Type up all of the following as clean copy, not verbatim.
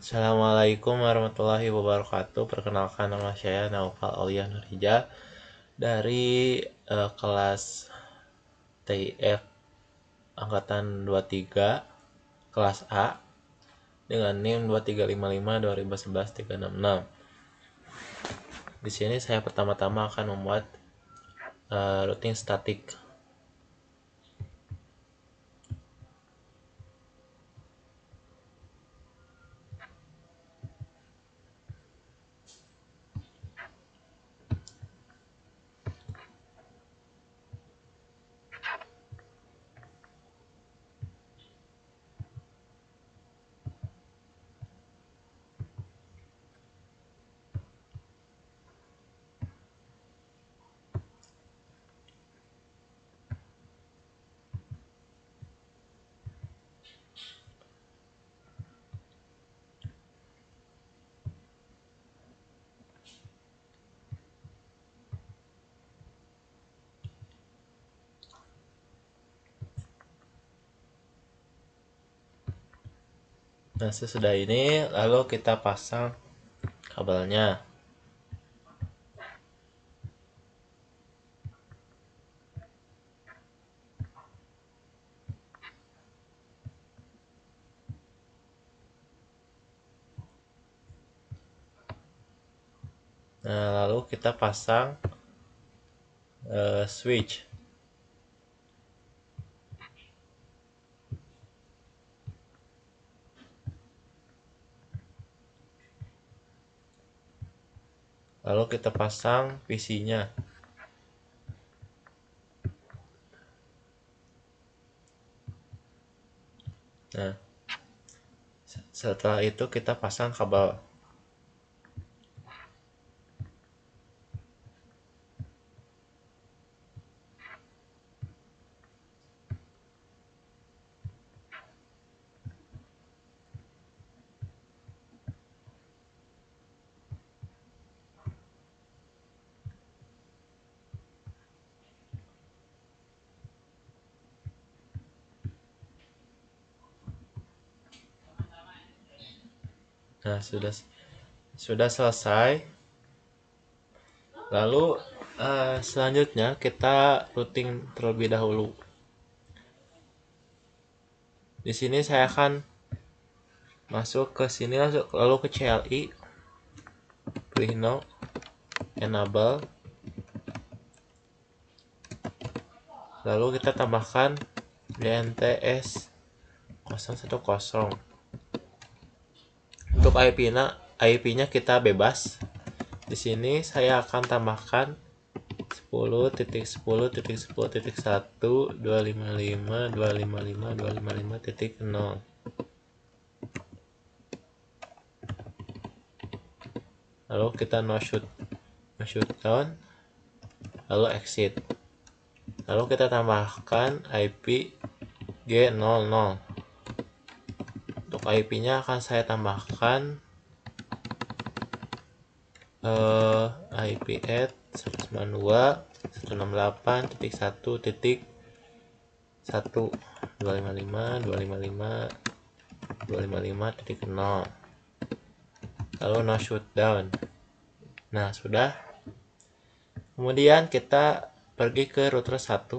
Assalamualaikum warahmatullahi wabarakatuh. Perkenalkan, nama saya Naufal Aulia Nurhija dari kelas TIF angkatan 23 kelas A dengan NIM 235531136. Di sini saya pertama-tama akan membuat routing statik. Nah, sesudah ini lalu kita pasang kabelnya. Nah, lalu kita pasang switch. Lalu kita pasang PC-nya. Nah, setelah itu kita pasang kabel. Nah, sudah selesai. Lalu selanjutnya kita routing terlebih dahulu. Di sini saya akan masuk ke sini, lalu ke CLI, pilih no, enable, lalu kita tambahkan DNTS 010. Untuk IP-nya kita bebas. Di sini saya akan tambahkan 10.10.10.1.255.255.255.0. Lalu kita no shutdown, lalu exit. Lalu kita tambahkan IP G00. Untuk IP-nya akan saya tambahkan IP at 192.168.1.255.255.255.0. Lalu no shutdown. Nah, sudah. Kemudian kita pergi ke router 1.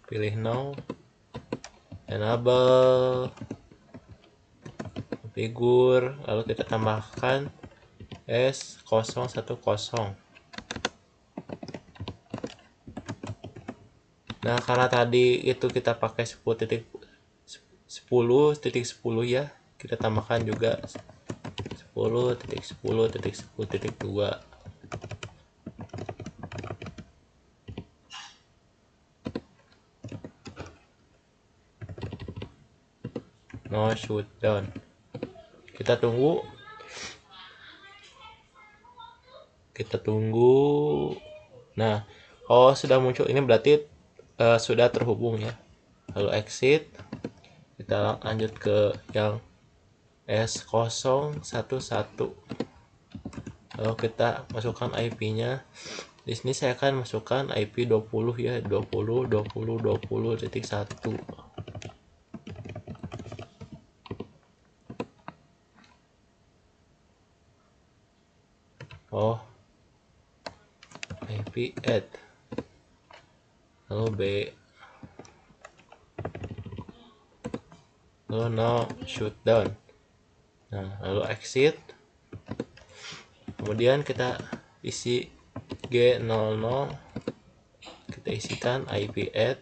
Pilih no, enable, configure, lalu kita tambahkan S010. Nah, karena tadi itu kita pakai 10.10.10 ya, kita tambahkan juga 10.10.10.2. No shutdown. Kita tunggu. Nah, kalau sudah muncul ini berarti sudah terhubung ya. Lalu exit. Kita lanjut ke yang S011. Lalu kita masukkan IP-nya. Di sini saya akan masukkan IP 20 ya, 20.20.20.1. oh IP add, lalu B, lalu no shutdown. Nah, lalu exit, kemudian kita isi G00, kita isikan IP add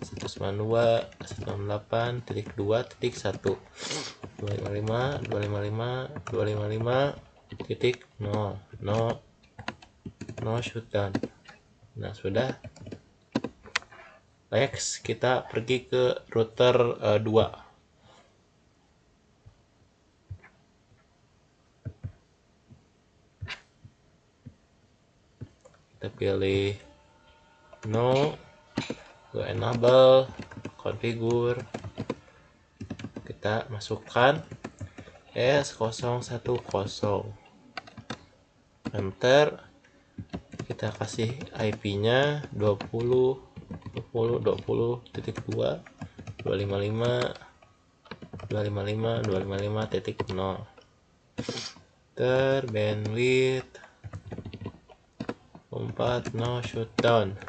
192.168.2.1 255.255.255.0 no shutdown. Nah, sudah. Next, kita pergi ke router 2. Kita pilih no, enable, configure, kita masukkan S010, enter, kita kasih IP-nya 20.255.255.255.0, bandwidth 4, no shutdown.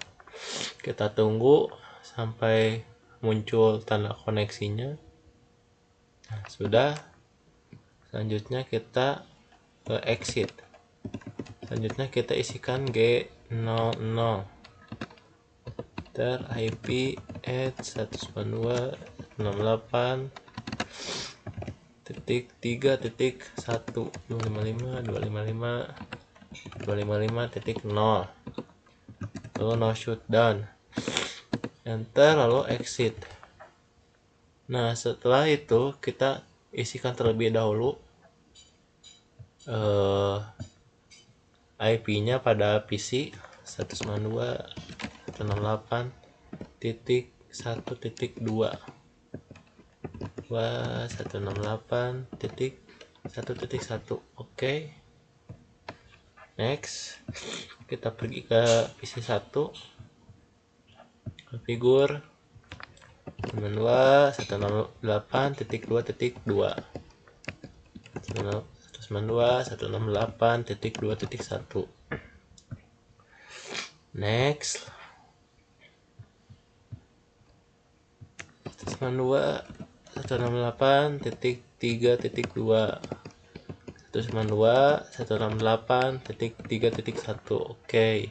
Kita tunggu sampai muncul tanda koneksinya. Nah, sudah. Selanjutnya kita ke exit. Selanjutnya kita isikan G00 IP add 192.3.1.255.255.0, lalu no shutdown, enter, lalu exit. Nah, setelah itu kita isikan terlebih dahulu IP-nya pada PC 192.168.1.2 168.1.1. Oke. Next, kita pergi ke PC 1, configure 192.168.2.2 192.168.2.1. Next, 192.168.3.2 192.168.3.1. Oke.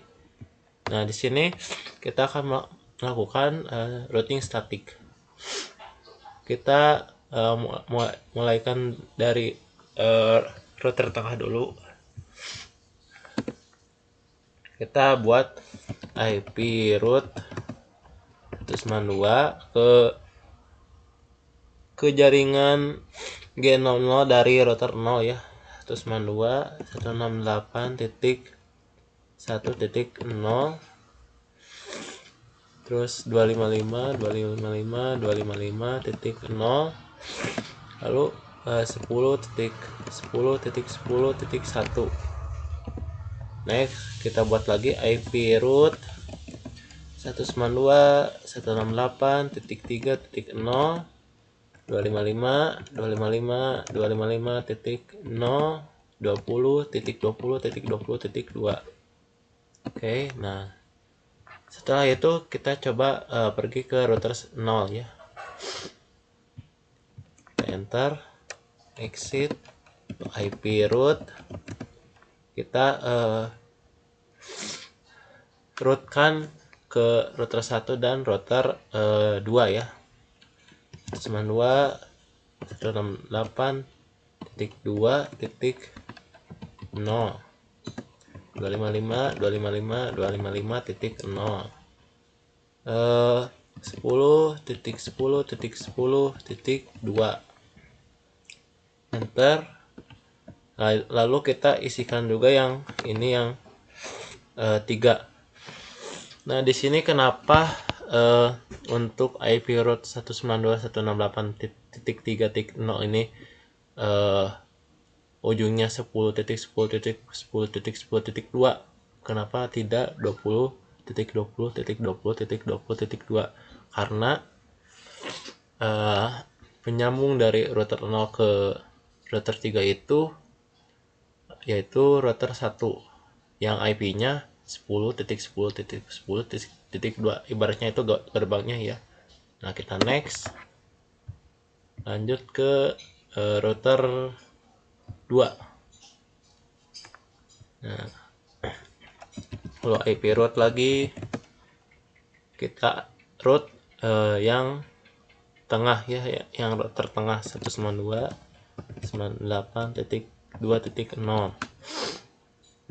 Nah, di sini kita akan melakukan routing static. Kita mulaikan dari router tengah dulu. Kita buat IP root 192 ke jaringan G00 dari router 0 ya. 192.168.1.0, terus 255.255.255.0, lalu 10.10.10.1. Next, kita buat lagi IP root 192.168.3.0 255.255.255.0 20.20.20.2. Oke, nah setelah itu kita coba pergi ke router 0 ya. Kita enter, exit, IP root, kita rootkan ke router 1 dan router 2 ya. 192.168.2.0 255.255.255.0 10.10.10.2. Enter. Lalu kita isikan juga yang ini, yang 3. Nah, di sini kenapa untuk IP root 192.168.3.0 ini ujungnya 10.10.10.10.2, kenapa tidak 20.20.20.20.2? Karena penyambung dari router 0 ke router 3 itu yaitu router 1 yang IP-nya 10.10.10.2, ibaratnya itu gerbangnya ya. Nah, kita next, lanjut ke router 2. Nah, kalau IP route lagi, kita route yang tengah ya, yang router tengah 192.168.2.0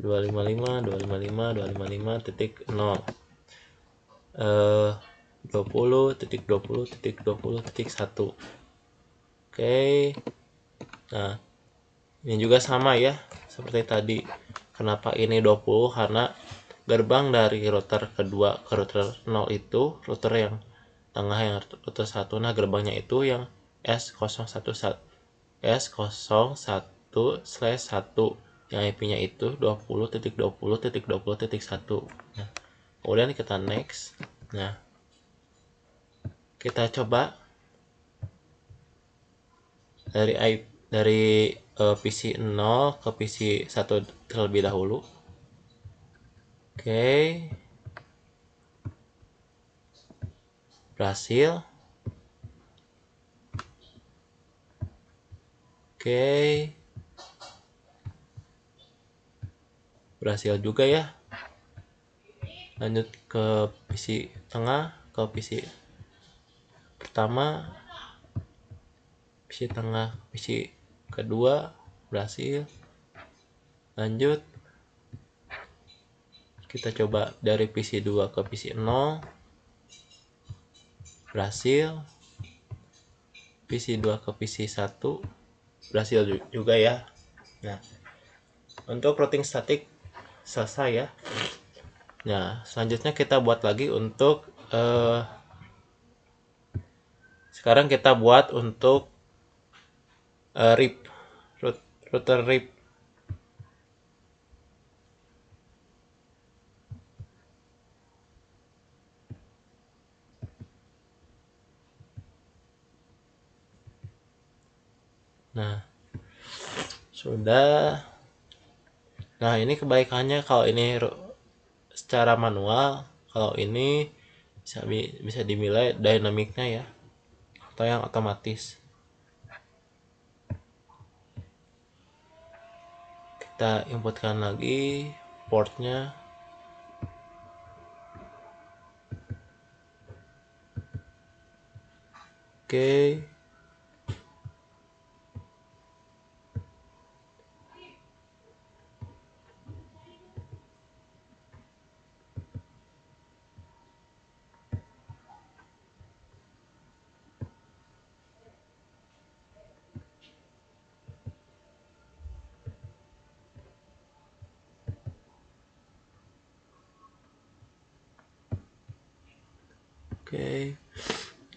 20.20.20.20.1. Oke. Nah, ini juga sama ya seperti tadi. Kenapa ini 20? Karena gerbang dari router kedua ke router 0 itu, router yang tengah yang router 1, nah gerbangnya itu yang S01/1 yang IP-nya itu 20.20.20.1. Nah, kemudian kita next. Nah, kita coba dari PC 0 ke PC 1 terlebih dahulu. Oke. Berhasil. Oke. Berhasil juga ya. Lanjut ke PC tengah, ke PC pertama, PC tengah, PC kedua, berhasil. Lanjut, kita coba dari PC 2 ke PC 0, berhasil. PC 2 ke PC 1, berhasil juga ya. Nah, untuk routing statik selesai ya. Nah, selanjutnya kita buat lagi untuk sekarang kita buat untuk RIP, router RIP. Nah, sudah. Nah, ini kebaikannya kalau ini secara manual, kalau ini bisa dinilai dinamiknya ya, atau yang otomatis. Kita inputkan lagi portnya. Oke. Oke.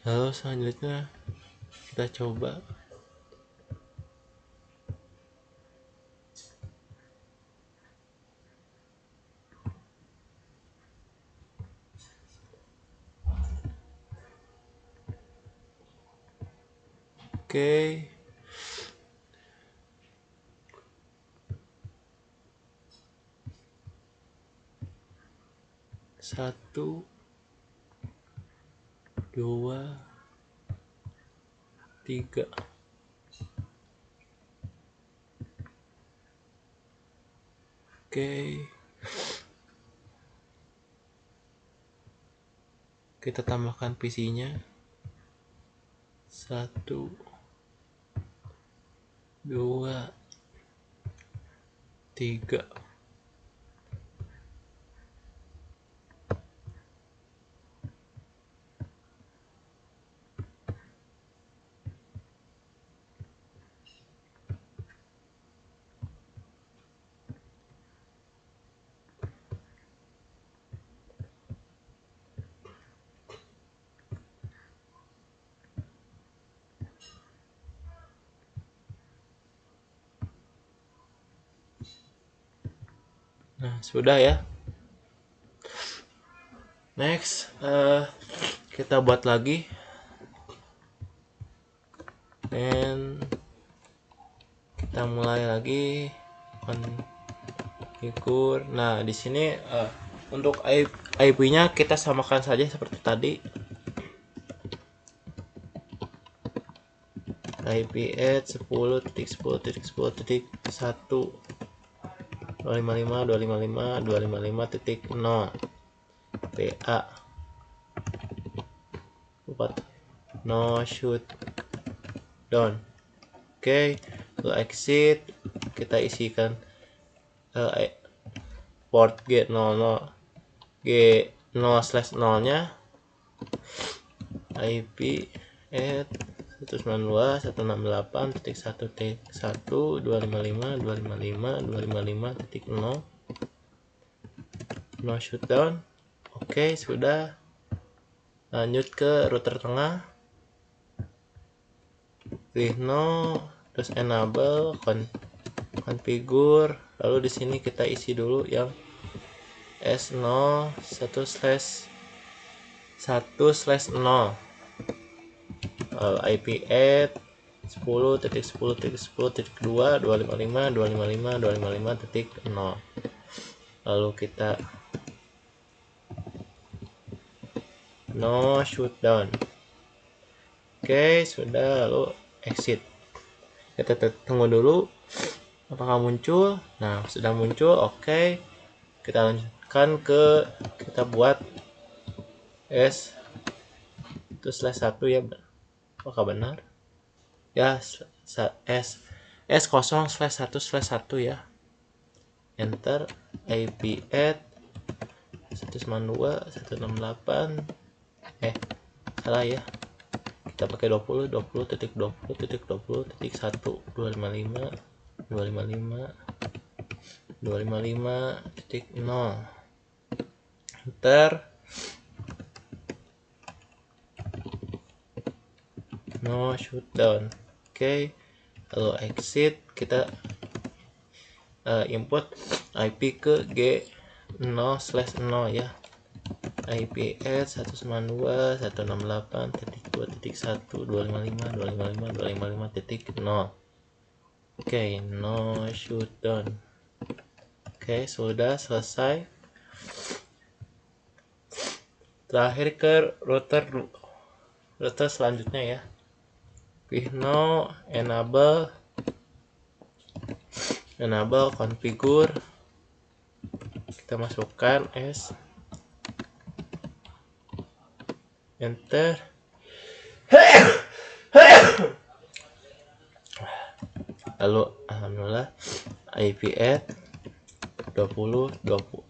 Lalu selanjutnya kita coba oke. Satu, dua, tiga. Oke. Kita tambahkan PC-nya. 1, 2, 3. Nah, sudah ya. Next, kita buat lagi. Dan kita mulai lagi. konfigur. Nah, di sini untuk IP-nya kita samakan saja seperti tadi. IP at 10.10.10.1 255.255.255.0 PA 4 no shoot down. Oke, lalu exit, kita isikan port G00 G0/0 nya IP at 192.168.1.1.255.255.255.0 no shutdown. Oke, sudah. Lanjut ke router tengah, pilih no, terus enable configure, lalu di sini kita isi dulu yang S0 1/1/0 IP at 10.10.10.2 lalu kita no shutdown. Oke, sudah, lalu exit. Kita tunggu dulu apakah muncul. Nah, sudah muncul. Oke, kita lanjutkan ke kita buat S1/1 ya. Apakah benar? Ya, S0/1/1 ya. Enter. IP at 192.168. Salah ya. Kita pakai 20.20.20.1 255.255.0 enter. No shutdown. Oke, lalu exit, kita input IP ke G0/0 ya. IP at 192.168.2.1.255.255.255.0. Oke, no shutdown. Oke, sudah selesai. Terakhir ke router selanjutnya ya. Pilih no, enable configure. Kita masukkan S, enter. Lalu alhamdulillah IP at 20.20.20.2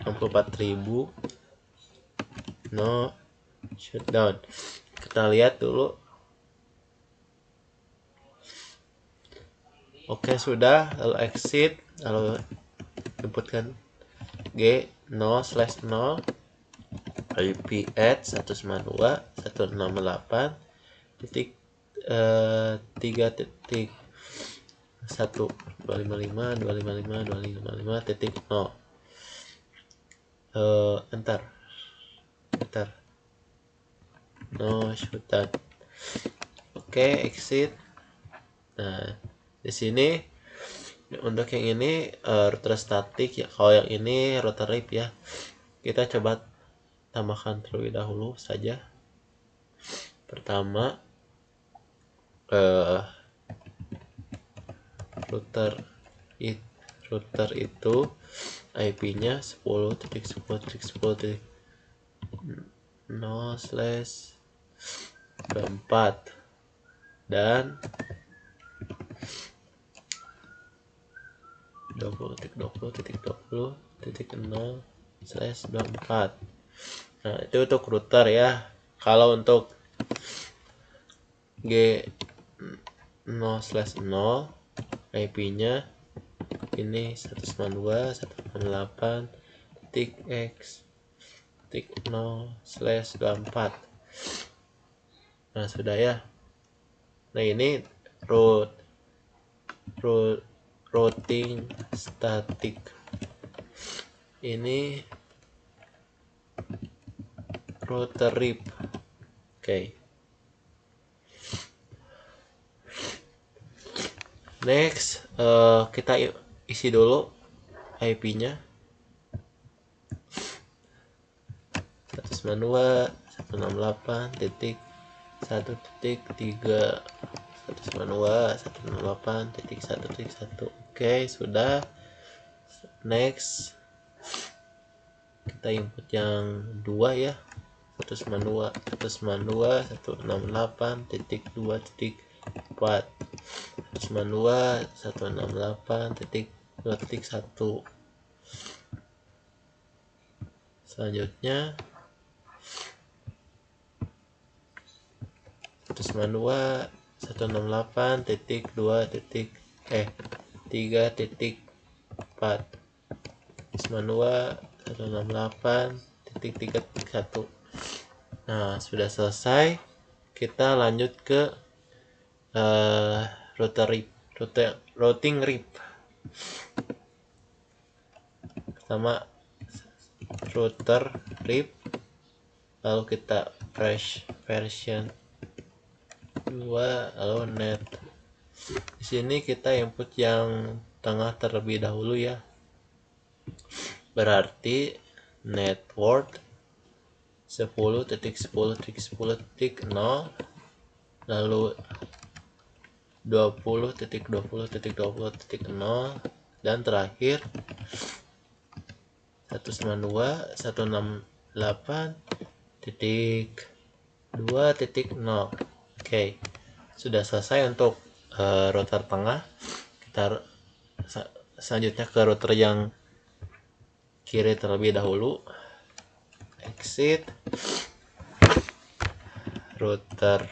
64.000 no shutdown. Kita lihat dulu. Oke, sudah, lalu exit, lalu inputkan G0/0 IP at 192.3.1.255.255.255.0 enter no shutdown. Oke, exit. Nah, di sini untuk yang ini router statik ya. Kalau yang ini router RIP ya. Kita coba tambahkan terlebih dahulu saja. Pertama, router itu IP-nya 10.10.10/24 dan 20.20.20.0/24. Nah, itu untuk router ya. Kalau untuk G0/0 IP-nya ini 192.x.0/24. Nah, sudah ya. Nah, ini routing static. Ini router rip. Oke. Next, kita isi dulu IP-nya. 192.168.1.3 192.168.1.1. Oke, sudah. Next, kita input yang 2 ya. 192.168.2.4 192.168.2.1. Selanjutnya 192.168.3.4 192.168.3.1. Nah, sudah selesai. Kita lanjut ke routing rip. Pertama router rip, lalu kita version 2, lalu net. Di sini kita input yang tengah terlebih dahulu ya. Berarti network 10.10.10.0, lalu 20.20.20.0, dan terakhir 192.168.2.0. Oke, sudah selesai untuk router tengah. Kita selanjutnya ke router yang kiri terlebih dahulu. Exit router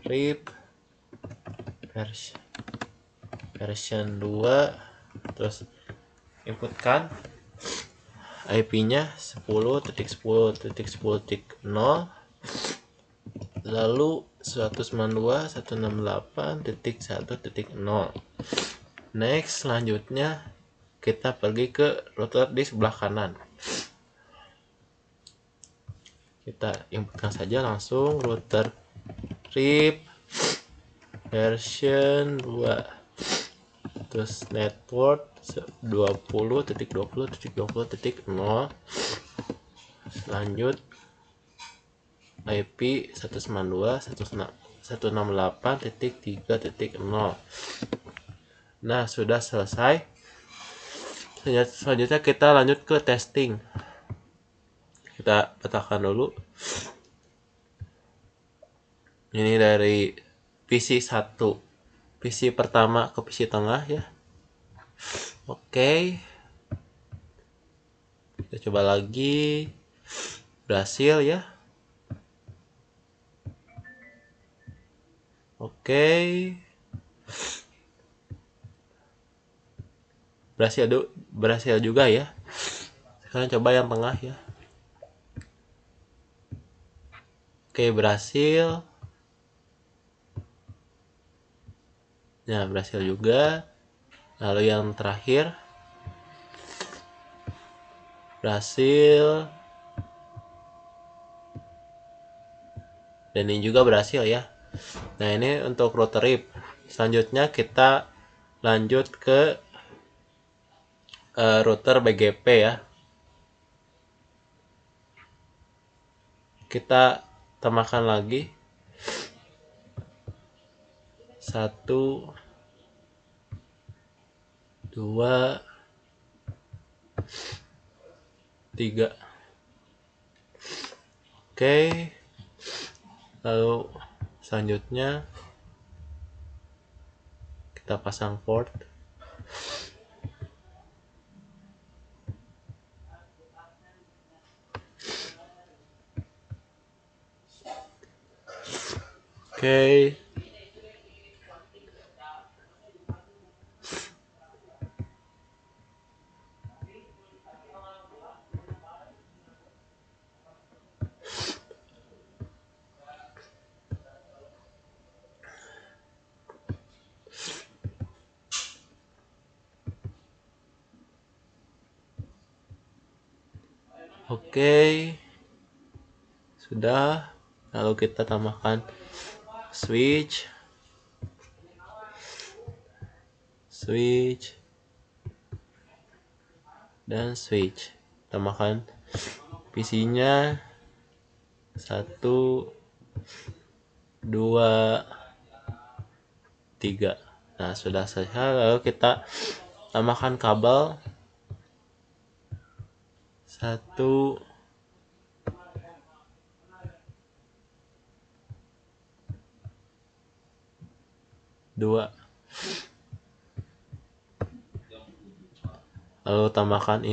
rip version 2, terus inputkan IP-nya 10.10.10.0, lalu 192.168.1.0. Next, selanjutnya kita pergi ke router di sebelah kanan. Kita inputkan saja langsung router rip version 2, terus network 20.20.20.0, lanjut IP 192.168.3.0. Nah, sudah selesai. Selanjutnya kita lanjut ke testing. Kita petakan dulu. Ini dari PC 1, PC pertama ke PC tengah ya. Oke, kita coba lagi. Berhasil ya. Oke, berhasil juga ya. Sekarang coba yang tengah ya. Oke, berhasil. Nah, berhasil juga. Lalu yang terakhir berhasil, dan ini juga berhasil ya. Nah, ini untuk router rip. Selanjutnya kita lanjut ke router BGP ya. Kita tambahkan lagi 1, 2, 3. Oke, lalu selanjutnya kita pasang port. Oke, oke. Sudah. Lalu kita tambahkan switch dan switch. Tambahkan PC-nya 1 2 3. Nah, sudah selesai. Lalu kita tambahkan kabel 1 2. Lalu tambahkan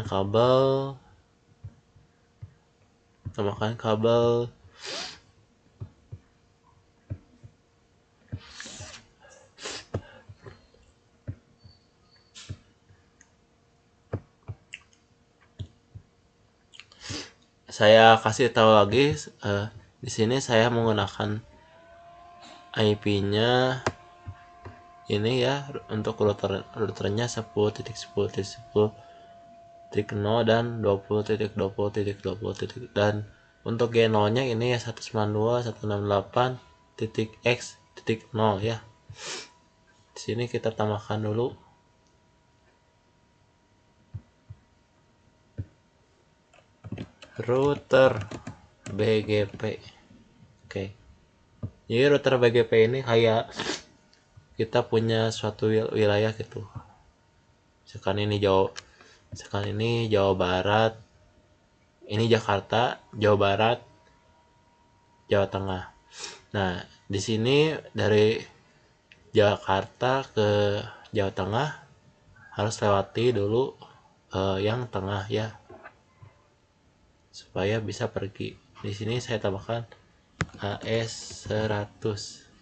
kabel saya kasih tahu lagi, di sini saya menggunakan IP-nya ini ya, untuk routernya 10.10.10.0 dan 20.20.20. Dan untuk G0-nya ini ya 192.168.x.0 ya. Di sini kita tambahkan dulu router BGP. Oke. Jadi router BGP ini kayak kita punya suatu wilayah gitu. Misalkan ini Jawa Barat, ini Jakarta, Jawa Barat, Jawa Tengah. Nah, di sini dari Jakarta ke Jawa Tengah harus lewati dulu yang tengah ya, supaya bisa pergi. Di sini saya tambahkan AS 100,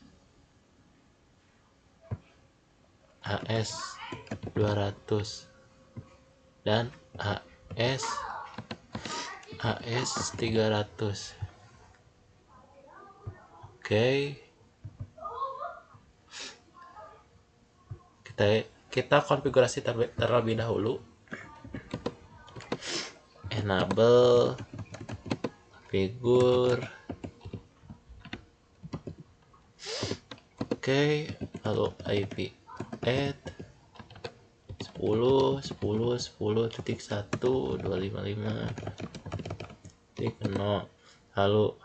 AS 200 dan AS 300. Oke. Kita konfigurasi terlebih dahulu. Enable figur. Oke, lalu IP add 10.10.10.1.255.0, lalu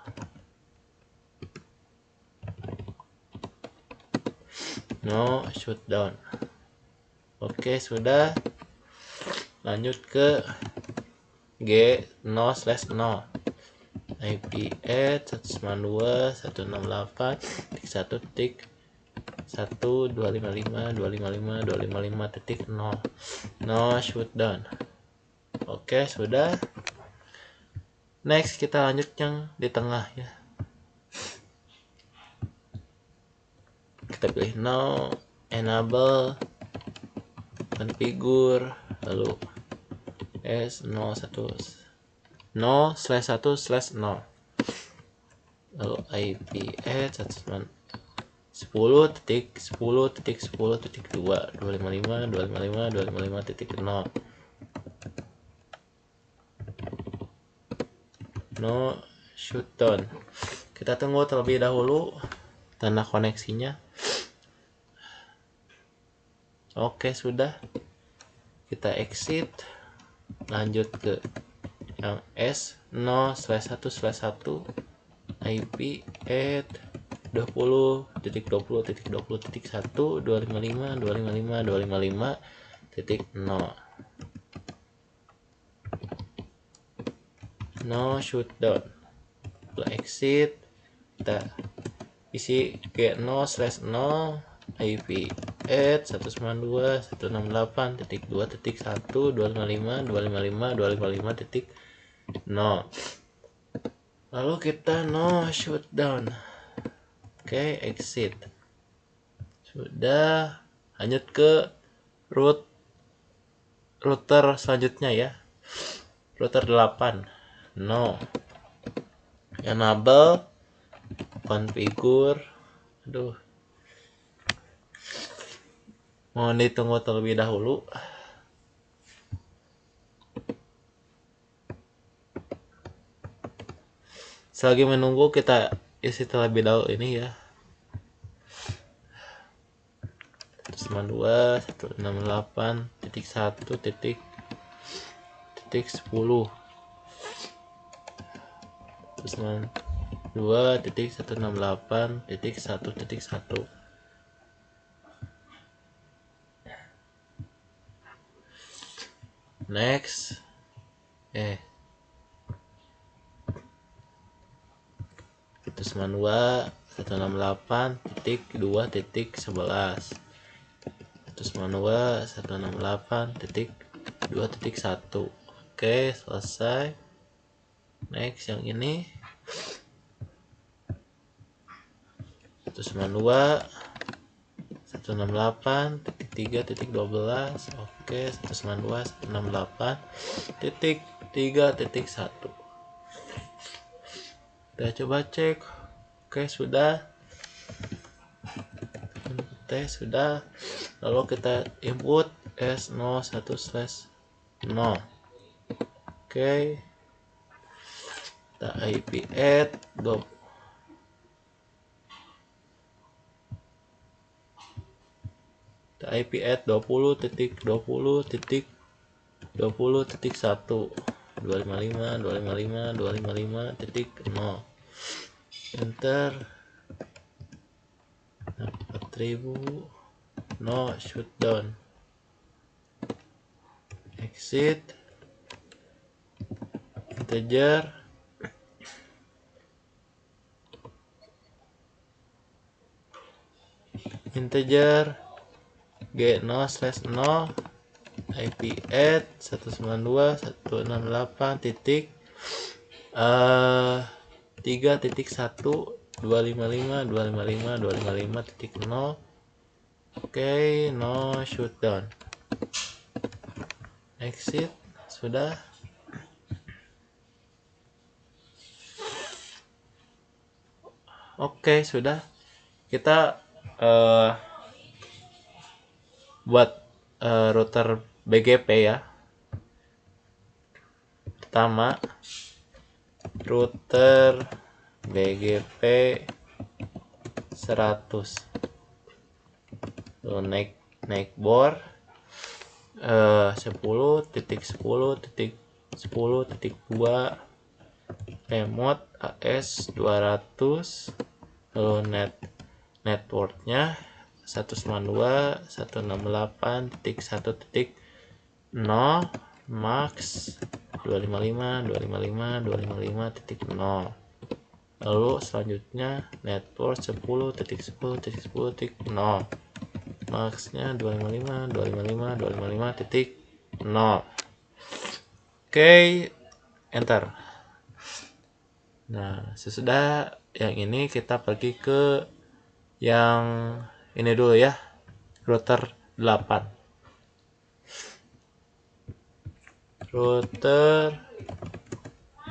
no shutdown. Oke, sudah. Lanjut ke G0/0 IP add 192.168.1.255.255.255.0 no shutdown. Oke, sudah. Next kita lanjut yang di tengah ya. Kita pilih no, enable, configure, lalu S01 no/1/0, lalu IP add 10.10.10.2.255.255.0 no shutdown. Kita tunggu terlebih dahulu tanda koneksinya. Oke, sudah. Kita exit, lanjut ke yang S0/1/1 IP add 20.20.20.1.255.255.255.0 no shutdown. Lalu exit, kita isi G0/0 IP add 192.168.255.255.255.0. Lalu kita no shutdown. Oke, exit. Sudah. Lanjut ke router selanjutnya ya. Router 8 no, enable, configure. Mohon ditunggu terlebih dahulu. selagi menunggu kita isi terlebih dahulu ini ya. 192.168.1.10 192.168.1.1. Next. 192.168.2.11 192.168.2.1. Oke, selesai. Next yang ini 192.168.3.12. Oke, 192.168.3.1. Kita coba cek. Oke, sudah. Sudah. Lalu kita input S01/0. Oke. Kita IP add 20. Kita IP add 20.20.20.1 255.255.255.0. Enter. 4000. No shutdown. Exit. Integer. G0/0 IP add 192.168.3.1.255.255.255.0. Oke, no shutdown. Exit. Sudah. Oke, sudah. Kita buat router BGP ya. Pertama, router BGP 100. Lalu naik bor 10.10.10.2 remote AS 200. Lalu networknya 192.168.1.0 max 255.255.255.0. Lalu selanjutnya network 10.10.10.0 maxnya 255.255.255.0. Oke, enter. Nah, sesudah yang ini kita pergi ke yang ini dulu ya, router 8. Router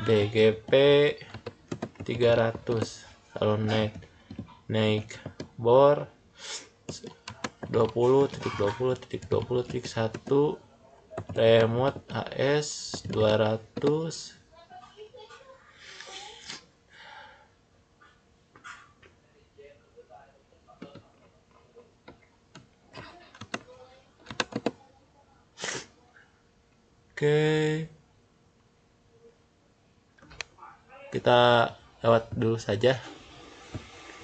BGP 300. Kalau naik bor 20.20.20.1 remote AS 200. Oke, kita lewat dulu saja.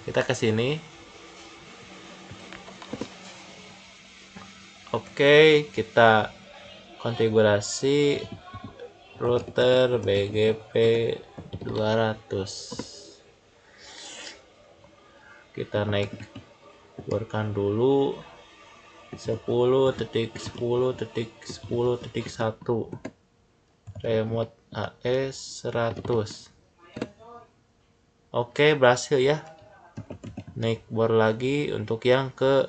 Kita ke sini. Oke, kita konfigurasi router BGP 200. Kita borkan dulu 10.10.10.1 remote AS 100. Oke, berhasil ya. Naik bor lagi untuk yang ke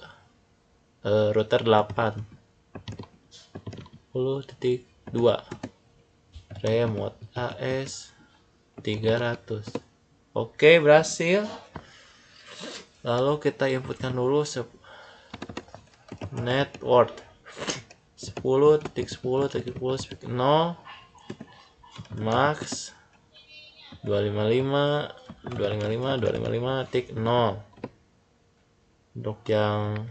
router 8. 10.2 remote AS 300. Oke, berhasil. Lalu kita inputkan dulu network 10.10.10.0 max 255 titik 0. Untuk yang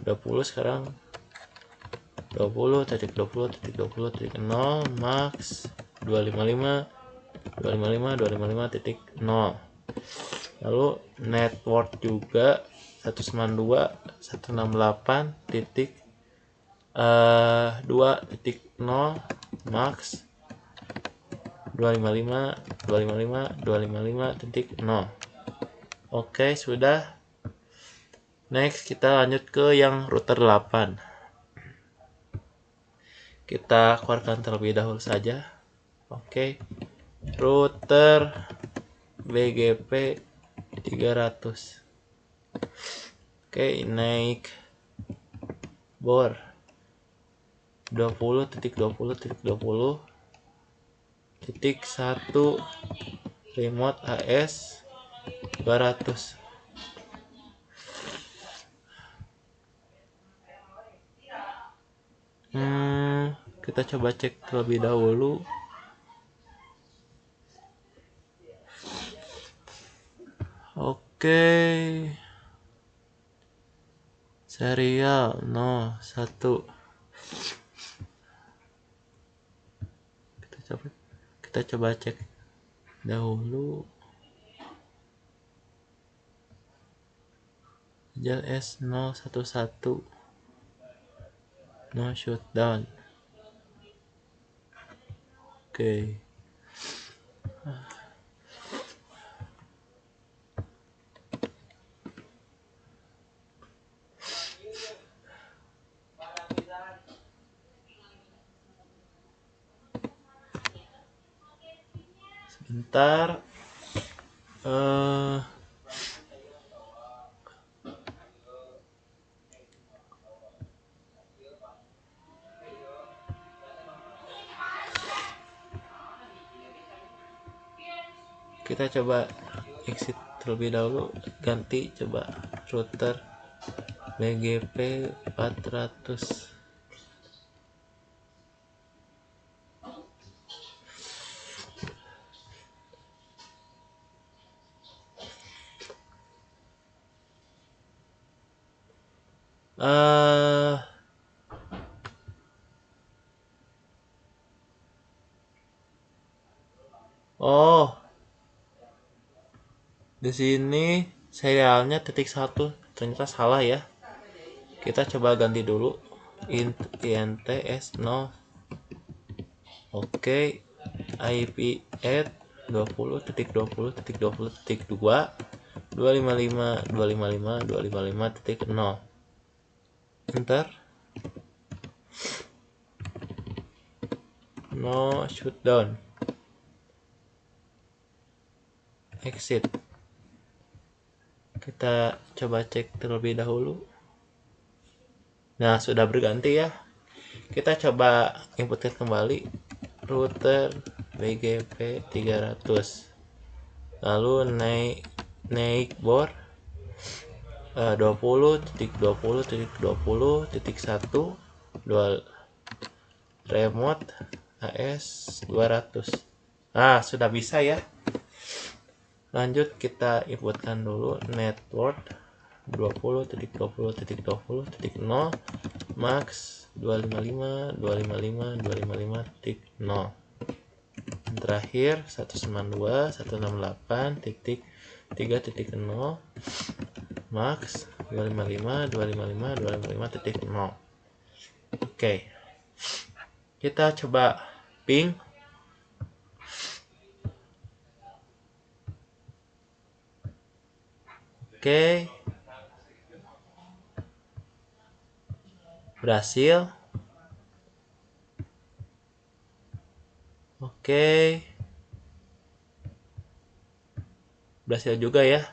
20 sekarang 20.20.20.0 max 255 titik 0. Lalu net worth juga 192.168 titik 2.0 max 255 titik 0. Oke, sudah. Next kita lanjut ke yang router 8. Kita keluarkan terlebih dahulu saja. Oke. Router BGP 300. Oke, naik bor 20.20.20.1 remote AS 200. Kita coba cek terlebih dahulu. Oke. Serial 01. Kita coba cek dahulu. JLS 011. No shutdown. Oke. Sebentar. Kita coba exit terlebih dahulu, ganti coba router BGP 400. Oh, di sini serialnya titik 1 ternyata salah ya. Kita coba ganti dulu INTS 0. Oke, IP at 20.20.20.2 255 enter. No shutdown. Exit. Kita coba cek terlebih dahulu. Nah, sudah berganti ya. Kita coba inputkan kembali router BGP 300. Lalu naik bor 20.20.20.1 remote AS 200. Nah, sudah bisa ya. Lanjut kita inputkan dulu network 20.20.20.0 max 255.255.255.0. Terakhir 192.168.3.0 max 255.255.255.0. Oke. Kita coba ping. Oke. Berhasil. Oke. Berhasil juga ya.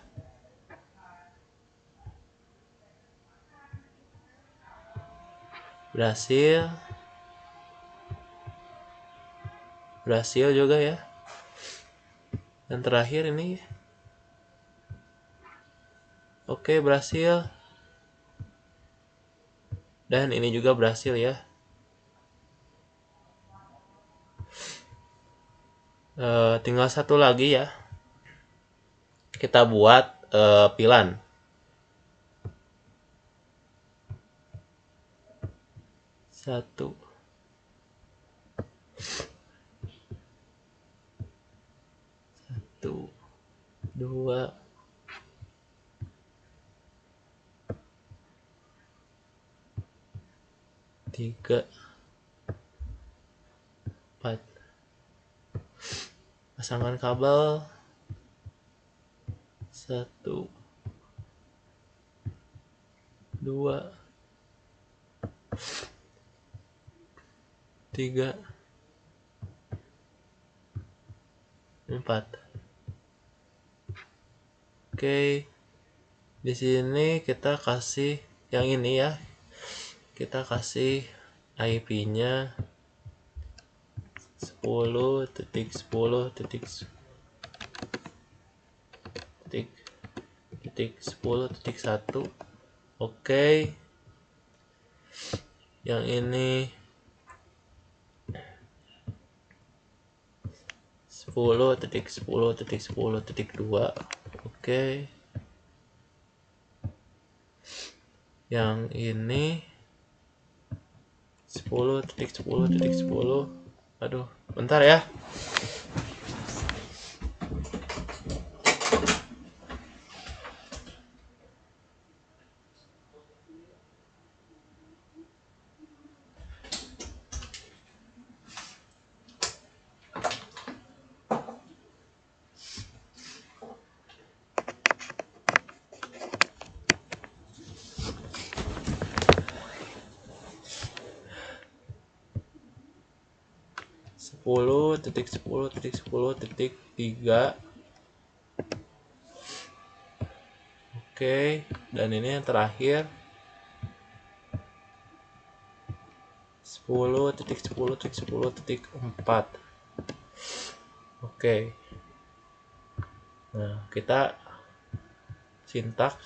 Berhasil juga ya. Dan terakhir ini. Oke, berhasil. Dan ini juga berhasil ya. Tinggal satu lagi ya, kita buat pilan. Satu, dua, tiga, empat. Pasangkan kabel. Satu, dua, tiga, empat. Oke, di sini kita kasih yang ini ya, kita kasih IP-nya 10.10.10.1. Oke, yang ini 10.10.10.2. Oke, yang ini 10.10.10. Aduh, bentar ya. .10.10.10.3. Oke, dan ini yang terakhir 10.10.10.4. Oke, nah kita sintak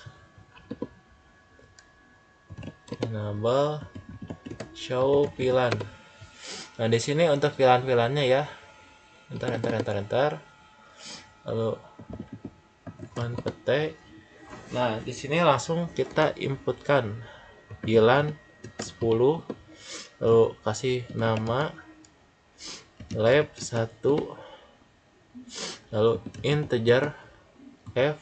enable show pilan. Nah di sini untuk pilan-pilannya ya, enter, lalu petik. Nah di sini langsung kita inputkan pilan 10, lalu kasih nama lab 1, lalu integer f.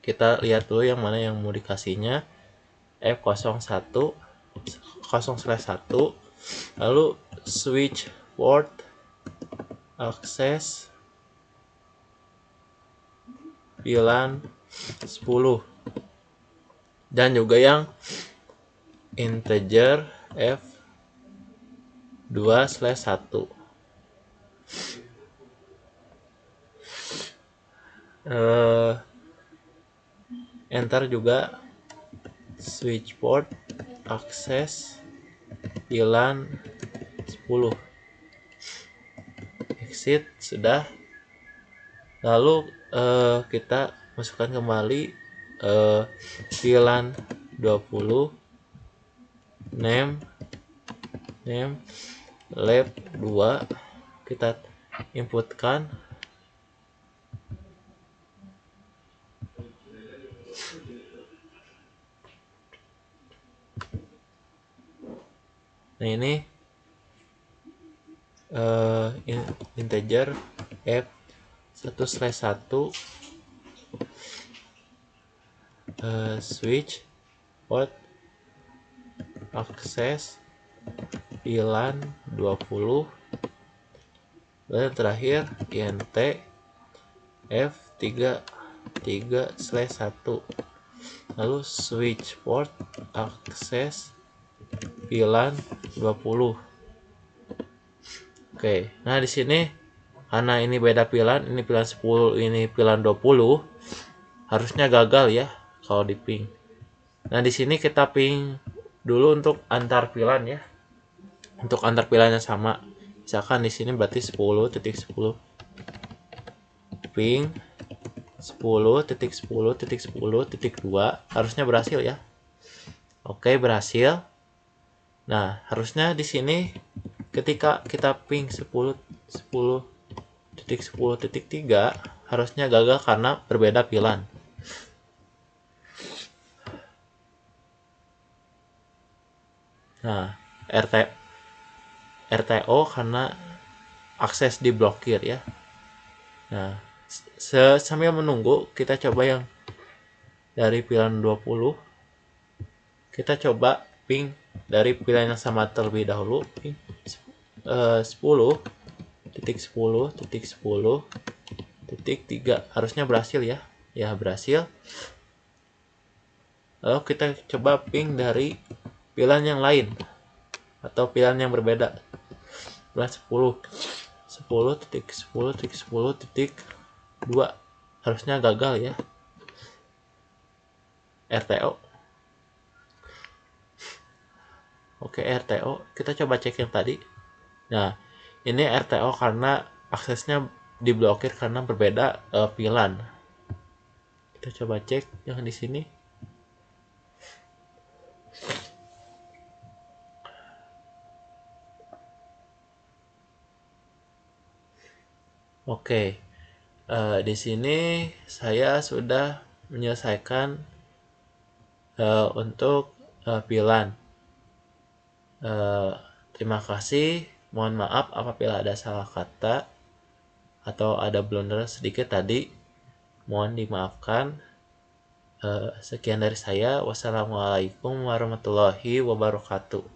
Kita lihat dulu yang mana yang mau dikasihnya, f01 0/1, lalu switch port access pilan 10, dan juga yang integer f2/1. Enter juga switch port access pilan 10. Exit sudah. Lalu kita masukkan kembali pilan 20 name lab 2, kita inputkan. Nah ini integer f1/1 switch port access pilan 20, dan terakhir int f3/1, lalu switch port access pilan 20. Oke, nah di sini karena ini beda pilan, ini pilan 10, ini pilan 20, harusnya gagal ya kalau di ping. Nah di sini kita ping dulu untuk antar pilan ya. Untuk antar pilannya sama. Misalkan di sini berarti 10.10 ping 10.10.10.2, harusnya berhasil ya. Oke, berhasil. Nah, harusnya di sini ketika kita ping 10 titik 10.3 harusnya gagal karena berbeda pilihan. Nah, RTO karena akses diblokir ya. Nah, sambil menunggu kita coba yang dari pilihan 20. Kita coba ping dari pilihan yang sama terlebih dahulu, ping 10.10.10.3 harusnya berhasil ya. Ya, berhasil. Lalu kita coba ping dari pilihan yang lain atau pilihan yang berbeda. Pilihan 10.10.10.2 harusnya gagal ya. RTO. Oke, RTO. Kita coba cek yang tadi. Nah, ini RTO karena aksesnya diblokir karena berbeda pilihan. Kita coba cek yang di sini. Oke, di sini saya sudah menyelesaikan untuk pilihan. Terima kasih. Mohon maaf apabila ada salah kata atau ada blunder sedikit tadi. Mohon dimaafkan. Sekian dari saya. Wassalamualaikum warahmatullahi wabarakatuh.